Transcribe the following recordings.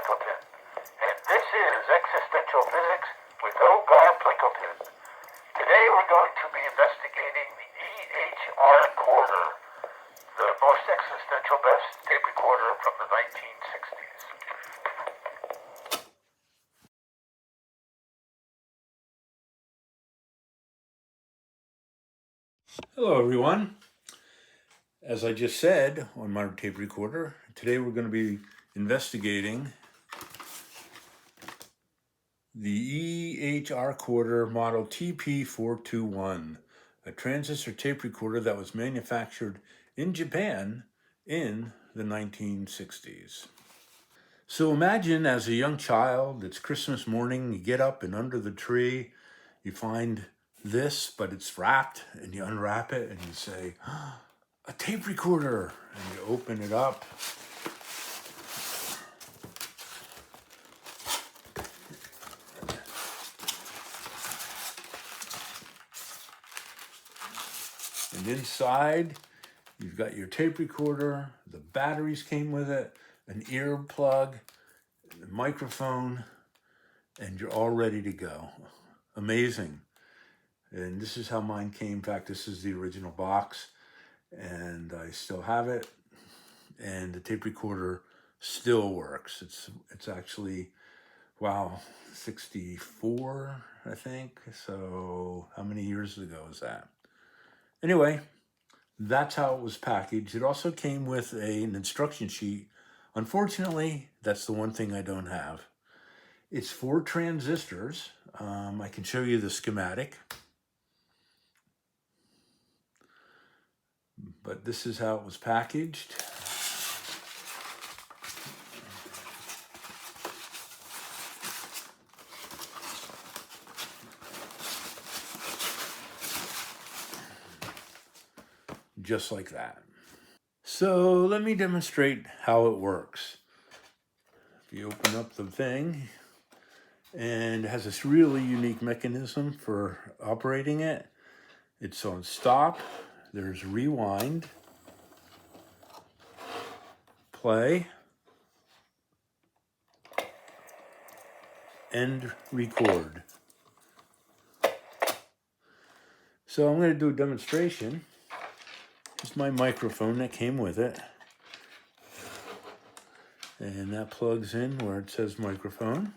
Plinkelton, and this is Existential Physics with Ogar Plinkelton. Today we're going to be investigating the Ehrcorder, the most existential best tape recorder from the 1960s. Hello everyone. As I just said on my tape recorder, today we're going to be investigating the Ehrcorder model TP-421, a transistor tape recorder that was manufactured in Japan in the 1960s. So imagine as a young child, it's Christmas morning, you get up and under the tree, you find this, but it's wrapped, and you unwrap it and you say, a tape recorder, and you open it up. And inside, you've got your tape recorder, the batteries came with it, an earplug, the microphone, and you're all ready to go. Amazing. And this is how mine came. In fact, this is the original box, and I still have it. And the tape recorder still works. It's actually, wow, 64, I think. So how many years ago is that? Anyway, that's how it was packaged. It also came with an instruction sheet. Unfortunately, that's the one thing I don't have. It's 4 transistors. I can show you the schematic. But this is how it was packaged. Just like that. So let me demonstrate how it works. If you open up the thing, and it has this really unique mechanism for operating it. It's on stop, there's rewind, play, and record. So I'm going to do a demonstration. Here's my microphone that came with it. And that plugs in where it says microphone.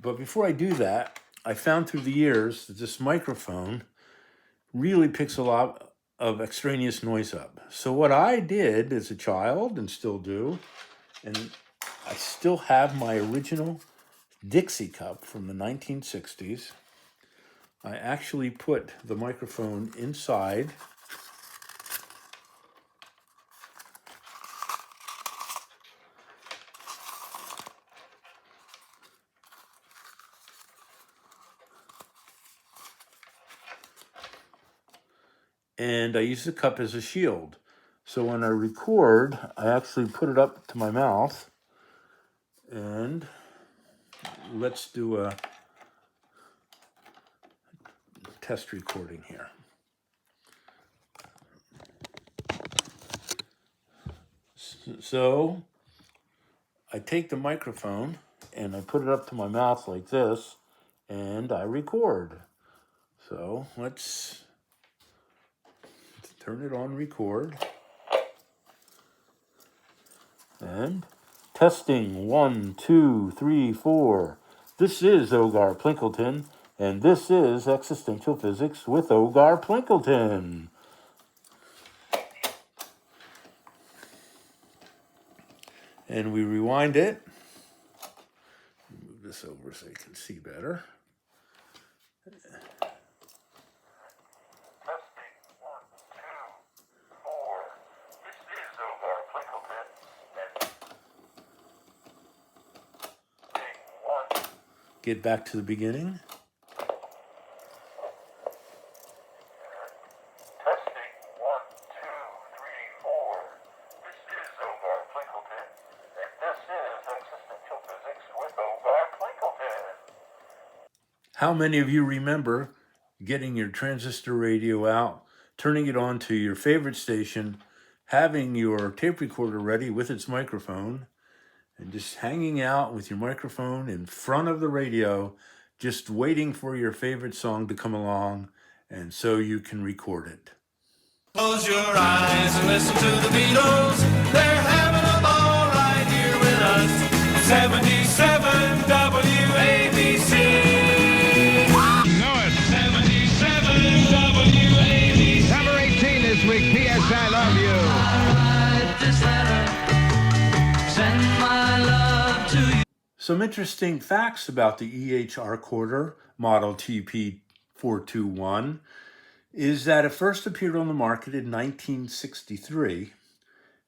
But before I do that, I found through the years that this microphone really picks a lot of extraneous noise up. So what I did as a child, and still do, and I still have my original Dixie cup from the 1960s. I actually put the microphone inside and I use the cup as a shield. So when I record, I actually put it up to my mouth, and let's do a test recording here. So I take the microphone and I put it up to my mouth like this, and I record. So let's turn it on record. And testing 1, 2, 3, 4. This is Ogar Plinkelton, and this is Existential Physics with Ogar Plinkelton. And we rewind it. Move this over so you can see better. Get back to the beginning. Testing 1, 2, 3, 4. This is Ogar Plinkelton, and this is Existential Physics with Ogar Plinkelton. How many of you remember getting your transistor radio out, turning it on to your favorite station, having your tape recorder ready with its microphone, and just hanging out with your microphone in front of the radio, just waiting for your favorite song to come along, and so you can record it. Close your eyes and listen to the Beatles. They're having a ball right here with us. 77 WABC. Know it. 77 WABC. Number 18 this week. P.S. I love you. Write this letter. Send my love to you. Some interesting facts about the Ehrcorder model TP-421 is that it first appeared on the market in 1963.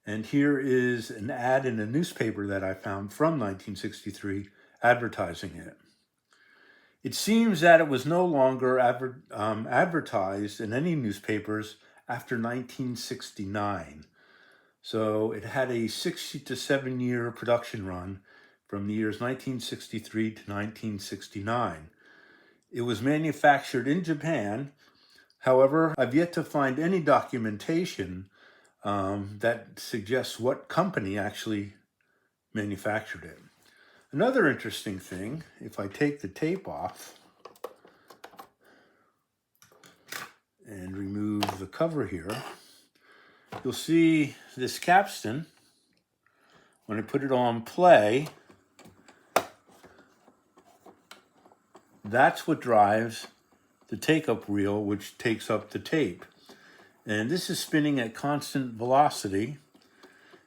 And here is an ad in a newspaper that I found from 1963 advertising it. It seems that it was no longer advertised in any newspapers after 1969. So it had a 6 to 7 year production run from the years 1963 to 1969. It was manufactured in Japan. However, I've yet to find any documentation that suggests what company actually manufactured it. Another interesting thing, if I take the tape off and remove the cover here, you'll see this capstan. When I put it on play, that's what drives the take-up reel, which takes up the tape. And this is spinning at constant velocity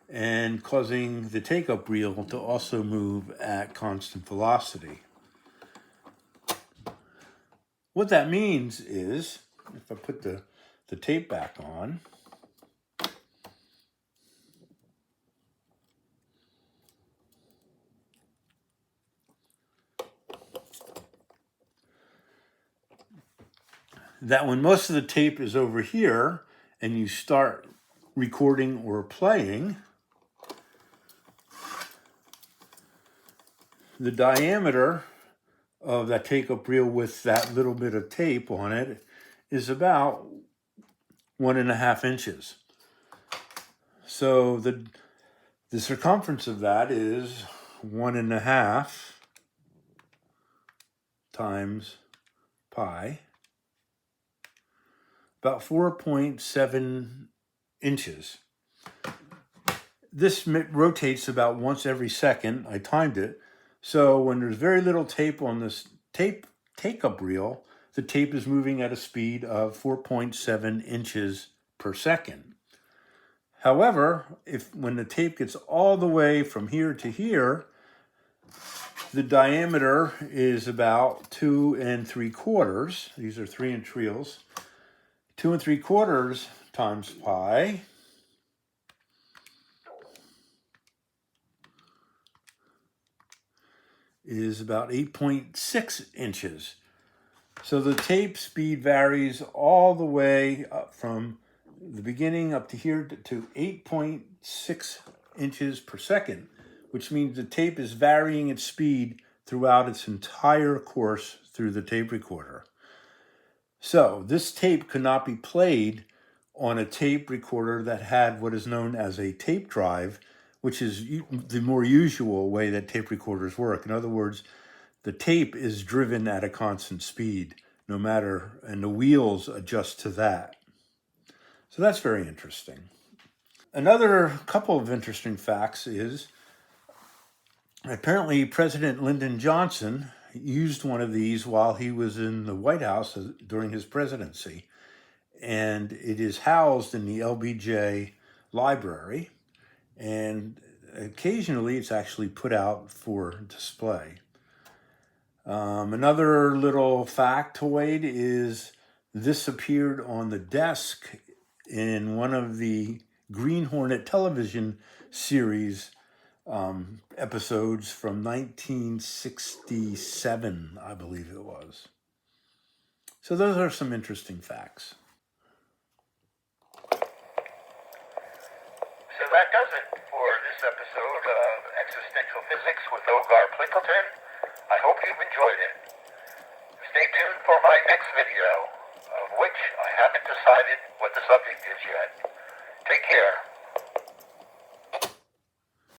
and causing the take-up reel to also move at constant velocity. What that means is, if I put the tape back on, that when most of the tape is over here and you start recording or playing, the diameter of that take-up reel with that little bit of tape on it is about 1.5 inches. So the circumference of that is 1.5 times pi, about 4.7 inches. This rotates about once every second. I timed it. So when there's very little tape on this take-up reel, the tape is moving at a speed of 4.7 inches per second. However, when the tape gets all the way from here to here, the diameter is about 2 3/4. These are 3-inch reels. 2 3/4 times pi is about 8.6 inches. So the tape speed varies all the way up from the beginning up to here to 8.6 inches per second, which means the tape is varying its speed throughout its entire course through the tape recorder. So this tape could not be played on a tape recorder that had what is known as a tape drive, which is the more usual way that tape recorders work. In other words, the tape is driven at a constant speed, and the wheels adjust to that. So that's very interesting. Another couple of interesting facts is apparently President Lyndon Johnson used one of these while he was in the White House during his presidency. And it is housed in the LBJ library. And occasionally it's actually put out for display. Another little factoid is this appeared on the desk in one of the Green Hornet television series episodes from 1967, I believe it was. So those are some interesting facts. So that does it for this episode of Existential Physics with Ogar Plinkelton. I hope you've enjoyed it. Stay tuned for my next video, of which I haven't decided what the subject is yet. Take care.